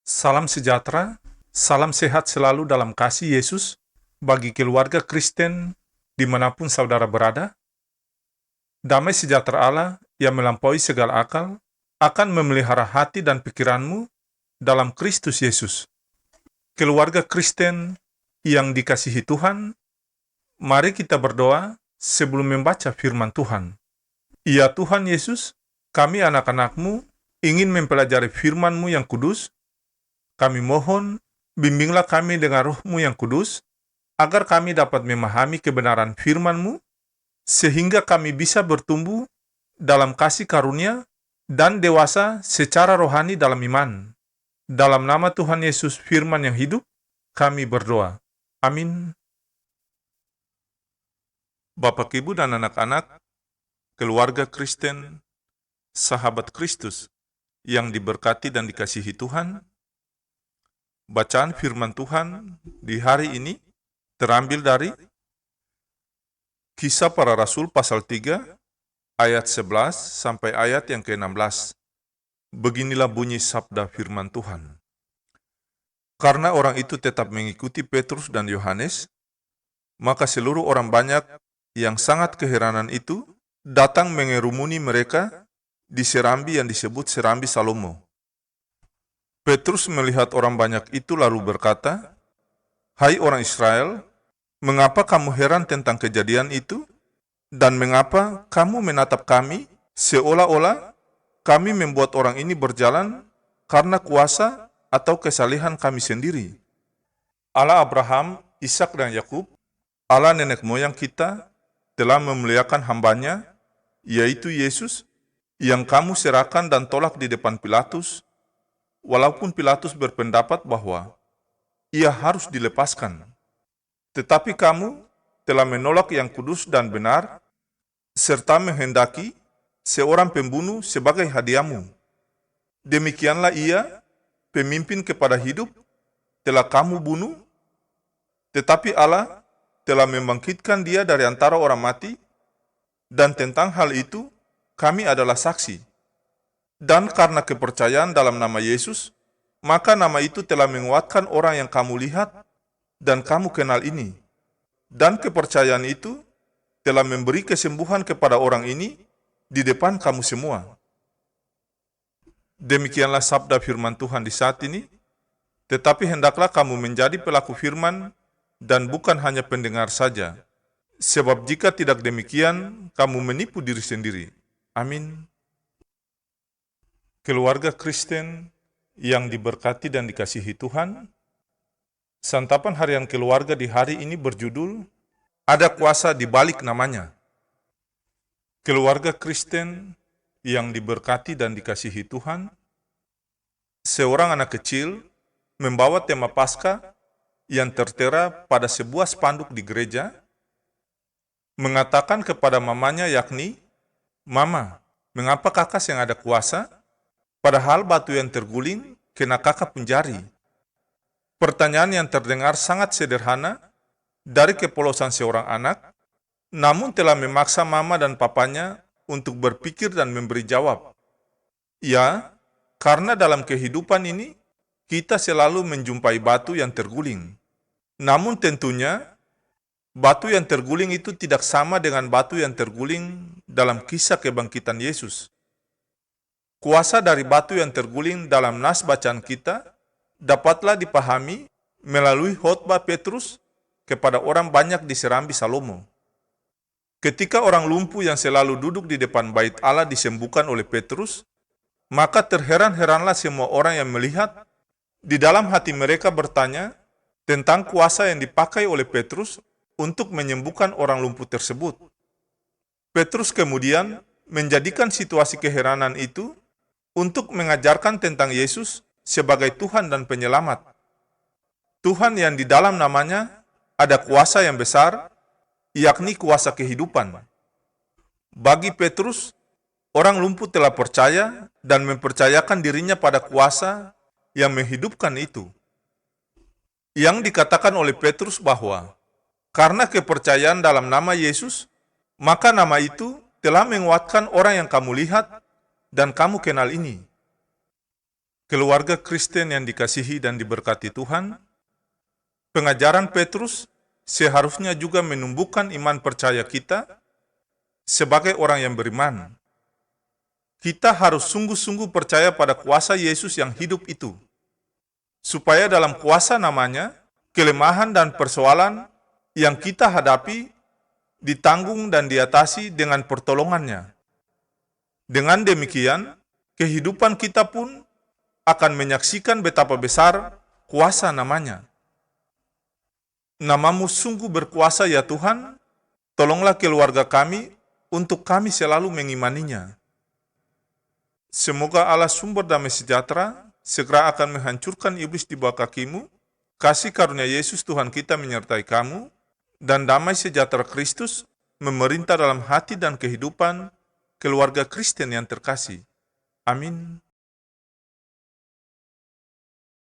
Salam sejahtera, salam sehat selalu dalam kasih Yesus bagi keluarga Kristen dimanapun saudara berada. Damai sejahtera Allah yang melampaui segala akal akan memelihara hati dan pikiranmu dalam Kristus Yesus. Keluarga Kristen yang dikasihi Tuhan, mari kita berdoa sebelum membaca firman Tuhan. Ya Tuhan Yesus, kami anak-anak-Mu ingin mempelajari firman-Mu yang kudus. Kami mohon, bimbinglah kami dengan Roh-Mu yang kudus, agar kami dapat memahami kebenaran firman-Mu, sehingga kami bisa bertumbuh dalam kasih karunia dan dewasa secara rohani dalam iman. Dalam nama Tuhan Yesus firman yang hidup, kami berdoa. Amin. Bapak, Ibu, dan anak-anak, keluarga Kristen, sahabat Kristus yang diberkati dan dikasihi Tuhan, bacaan firman Tuhan di hari ini terambil dari Kisah Para Rasul pasal 3 ayat 11 sampai ayat yang ke-16. Beginilah bunyi sabda firman Tuhan. Karena orang itu tetap mengikuti Petrus dan Yohanes, maka seluruh orang banyak yang sangat keheranan itu datang mengerumuni mereka di serambi yang disebut Serambi Salomo. Petrus melihat orang banyak itu lalu berkata, "Hai orang Israel, mengapa kamu heran tentang kejadian itu? Dan mengapa kamu menatap kami seolah-olah kami membuat orang ini berjalan karena kuasa atau kesalehan kami sendiri? Allah Abraham, Ishak dan Yakub, Allah nenek moyang kita, telah memuliakan hambanya, yaitu Yesus, yang kamu serahkan dan tolak di depan Pilatus, walaupun Pilatus berpendapat bahwa ia harus dilepaskan. Tetapi kamu telah menolak yang kudus dan benar, serta menghendaki seorang pembunuh sebagai hadiahmu. Demikianlah ia, pemimpin kepada hidup, telah kamu bunuh, tetapi Allah telah membangkitkan dia dari antara orang mati, dan tentang hal itu kami adalah saksi. Dan karena kepercayaan dalam nama Yesus, maka nama itu telah menguatkan orang yang kamu lihat dan kamu kenal ini. Dan kepercayaan itu telah memberi kesembuhan kepada orang ini di depan kamu semua." Demikianlah sabda firman Tuhan di saat ini, tetapi hendaklah kamu menjadi pelaku firman dan bukan hanya pendengar saja. Sebab jika tidak demikian, kamu menipu diri sendiri. Amin. Keluarga Kristen yang diberkati dan dikasihi Tuhan, santapan harian keluarga di hari ini berjudul "Ada Kuasa di Balik Namanya". Keluarga Kristen yang diberkati dan dikasihi Tuhan, seorang anak kecil membawa tema Paskah yang tertera pada sebuah spanduk di gereja, mengatakan kepada mamanya, yakni, "Mama, mengapa kakak yang ada kuasa, padahal batu yang terguling kena kakak pun jari?" Pertanyaan yang terdengar sangat sederhana dari kepolosan seorang anak, namun telah memaksa mama dan papanya untuk berpikir dan memberi jawab. Ya, karena dalam kehidupan ini, kita selalu menjumpai batu yang terguling. Namun tentunya, batu yang terguling itu tidak sama dengan batu yang terguling dalam kisah kebangkitan Yesus. Kuasa dari batu yang terguling dalam nas bacaan kita dapatlah dipahami melalui khotbah Petrus kepada orang banyak di Serambi Salomo. Ketika orang lumpuh yang selalu duduk di depan bait Allah disembuhkan oleh Petrus, maka terheran-heranlah semua orang yang melihat. Di dalam hati mereka bertanya tentang kuasa yang dipakai oleh Petrus untuk menyembuhkan orang lumpuh tersebut. Petrus kemudian menjadikan situasi keheranan itu untuk mengajarkan tentang Yesus sebagai Tuhan dan Penyelamat. Tuhan yang di dalam namanya ada kuasa yang besar, yakni kuasa kehidupan. Bagi Petrus, orang lumpuh telah percaya dan mempercayakan dirinya pada kuasa yang menghidupkan itu. Yang dikatakan oleh Petrus bahwa karena kepercayaan dalam nama Yesus, maka nama itu telah menguatkan orang yang kamu lihat dan kamu kenal ini. Keluarga Kristen yang dikasihi dan diberkati Tuhan, pengajaran Petrus seharusnya juga menumbuhkan iman percaya kita sebagai orang yang beriman. Kita harus sungguh-sungguh percaya pada kuasa Yesus yang hidup itu, supaya dalam kuasa namanya, kelemahan dan persoalan yang kita hadapi ditanggung dan diatasi dengan pertolongannya. Dengan demikian, kehidupan kita pun akan menyaksikan betapa besar kuasa namanya. Namamu sungguh berkuasa ya Tuhan, tolonglah keluarga kami untuk kami selalu mengimaninya. Semoga Allah sumber damai sejahtera segera akan menghancurkan iblis di bawah kakimu, kasih karunia Yesus Tuhan kita menyertai kamu, dan damai sejahtera Kristus memerintah dalam hati dan kehidupan keluarga Kristen yang terkasih. Amin.